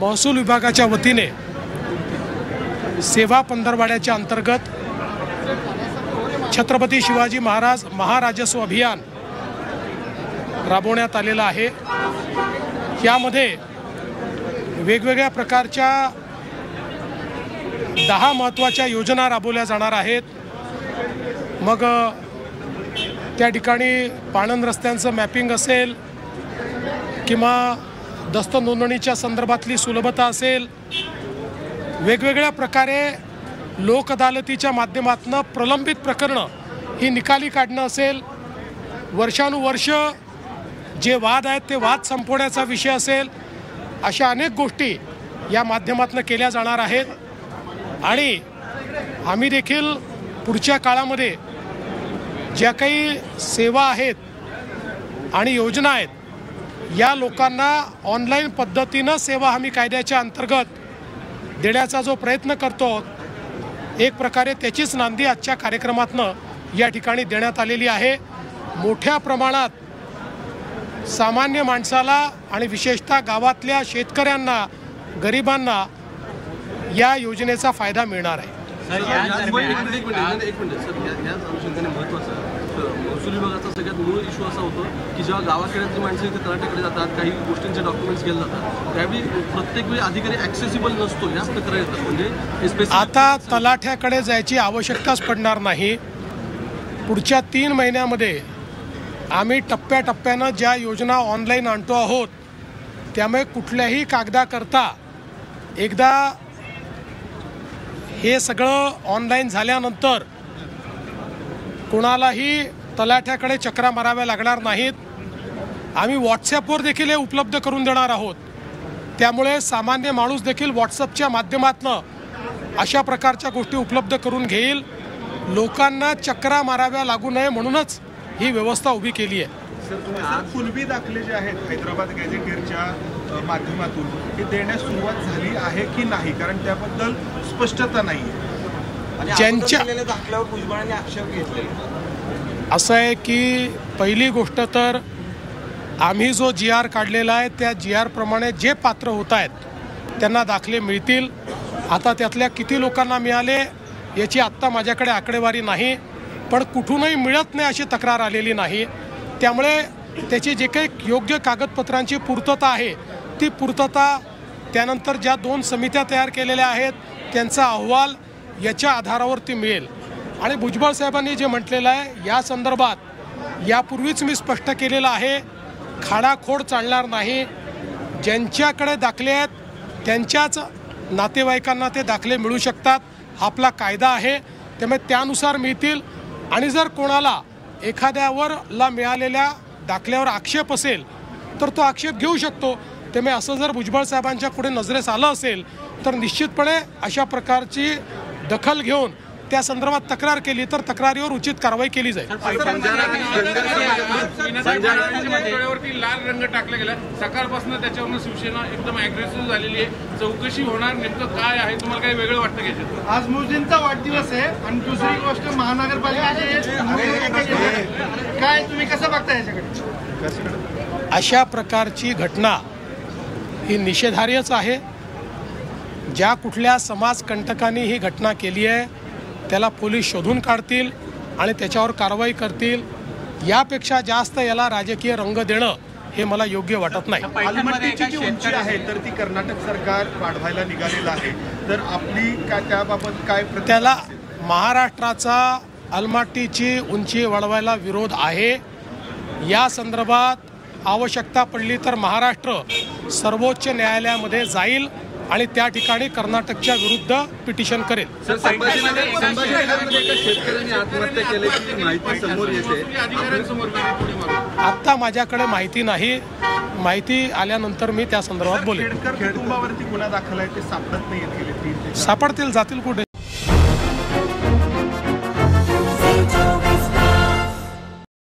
महसूल विभागाच्या वतीने सेवा पंधरवाड्याच्या अंतर्गत छत्रपती शिवाजी महाराज महाराजस्व अभियान राबवण्यात आलेलं आहे। यामध्ये वेगवेगळ्या प्रकारच्या 10 महत्त्वाच्या योजना राबवल्या जाणार आहेत। मग त्या ठिकाणी पाणंद रस्त्यांचं मॅपिंग असेल किंवा दस्त नोंदणीच्या संदर्भातली सुलभता असेल, वेगवेगळ्या प्रकारे लोक अदालतीच्या माध्यमातून प्रलंबित प्रकरणं ही निकाली काढणं असेल, वर्षानुवर्ष जे वाद आहेत ते वाद संपवण्याचा विषय असेल, अशा अनेक गोष्टी या माध्यमातून केल्या जाणार आहेत। आणि आम्ही देखील पुढच्या काळामध्ये ज्या काही सेवा आहेत आणि योजना आहेत या लोकांना ऑनलाईन पद्धतीनं सेवा हमी कायद्याच्या अंतर्गत देण्याचा जो प्रयत्न करतो, एक प्रकारे त्याचीच नांदी आजच्या कार्यक्रमातनं या ठिकाणी देण्यात आलेली आहे। मोठ्या प्रमाणात सामान्य माणसाला आणि विशेषतः गावातल्या शेतकऱ्यांना, गरिबांना या योजनेचा फायदा मिळणार आहे। महसूल विभागाचा सगळ्यात मूळ इश्यू असा होतो की जेव्हा गावाखेड्यातली माणसं इथे तलाठ्याकडे जातात, काही गोष्टींचे डॉक्युमेंट्स गेले जातात, त्यावेळी प्रत्येक वेळी अधिकारी ॲक्सेसिबल नसतो, याच तक्रार येतात। म्हणजे आता तलाठ्याकडे जायची आवश्यकताच पडणार नाही। पुढच्या 3 महिन्यामध्ये आम्ही टप्प्याटप्प्यानं ज्या योजना ऑनलाईन आणतो आहोत, त्यामुळे कुठल्याही कागदाकरता एकदा हे सगळं ऑनलाईन झाल्यानंतर कोणालाही तलाठ्याकडे चक्रा माराव्या लागणार नाहीत। आम्ही व्हॉट्सॲपवर देखील हे उपलब्ध करून देणार आहोत, त्यामुळे सामान्य माणूस देखील व्हॉट्सॲपच्या माध्यमातून अशा प्रकारच्या गोष्टी उपलब्ध करून घेईल। लोकांना चक्रा माराव्या लागू नये म्हणूनच ही व्यवस्था उभी केली आहे। सर, तुम्ही आज कुणबी दाखले जे आहेत हैदराबाद गॅझेटियरच्या माध्यमातून हे देण्यास सुरुवात झाली आहे की नाही, कारण त्याबद्दल स्पष्टता नाही आहे। ज्यांच्या दाखल्यावर भुजबळांनी आक्षेप घेतलेला असं आहे की पहिली गोष्ट तर आम्ही जो GR काढलेला आहे त्या GR प्रमाणे जे पात्र होत आहेत त्यांना दाखले मिळतील। आता त्यातल्या किती लोकांना मिळाले याची आत्ता माझ्याकडे आकडेवारी नाही, पण कुठूनही मिळत नाही अशी तक्रार आलेली नाही। त्यामुळे त्याची जे काही योग्य कागदपत्रांची पूर्तता आहे ती पूर्तता, त्यानंतर ज्या 2 समित्या तयार केलेल्या आहेत त्यांचा अहवाल याच्या आधारावरती मिळेल। आणि भुजबळ साहेबांनी जे म्हटलेलं आहे या संदर्भात यापूर्वीच मी स्पष्ट केलेलं आहे, खाडाखोड चालणार नाही। ज्यांच्याकडे दाखले आहेत त्यांच्याच नातेवाईकांना ते दाखले मिळू शकतात, हा आपला कायदा आहे, त्यामुळे त्यानुसार मिळतील। आणि जर कोणाला एखाद्यावरला मिळालेल्या दाखल्यावर आक्षेप असेल तर तो आक्षेप घेऊ शकतो। त्यामुळे असं जर भुजबळ साहेबांच्या पुढे नजरेस आलं असेल तर निश्चितपणे अशा प्रकारची दखल घेऊन त्या संदर्भात तक्रार केली तर तक्रारीवर उचित कारवाई केली जाईल। लाल रंग टाकला गेला, सकाळपासून त्याच्यावरून शिवसेना एकदम अग्रेसिव्ह झालेली आहे। चौकशी होणार, नेमकं काय आहे, तुम्हाला काही वेगळं वाटतं घ्यायचं? आज मुस्लिमचा वाढदिवस आहे आणि दुसरी गोष्ट महानगरपालिकेचे काय, तुम्ही कसं बघता याच्याकडे? अशा प्रकारची घटना ही निषेधार्हच आहे। ज्या कुठल्या समाजकंटकांनी ही घटना केली आहे त्याला पोलीस शोधून काढतील आणि त्याच्यावर कारवाई करतील। यापेक्षा जास्त याला राजकीय रंग देणं हे मला योग्य वाटत नाही। अलमट्टीची जी उंची आहे तर ती कर्नाटक सरकार वाढवायला निघालेलं आहे, तर आपली काय त्याबाबत काय त्याला महाराष्ट्राचा अलमट्टीची उंची वाढवायला विरोध आहे। या संदर्भात आवश्यकता पडली तर महाराष्ट्र सर्वोच्च न्यायालयामध्ये जाईल आणि त्या ठिकाणी कर्नाटकच्या विरुद्ध पिटिशन करेल। आत्महत्या केल्याची माहिती समोर येते, आत्ता माझ्याकडे माहिती नाही, माहिती आल्यानंतर मी त्या संदर्भात बोलेन। कुटुंबावरती गुन्हा दाखल आहे ते सापडत नाही, सापडतील, जातील कुठे?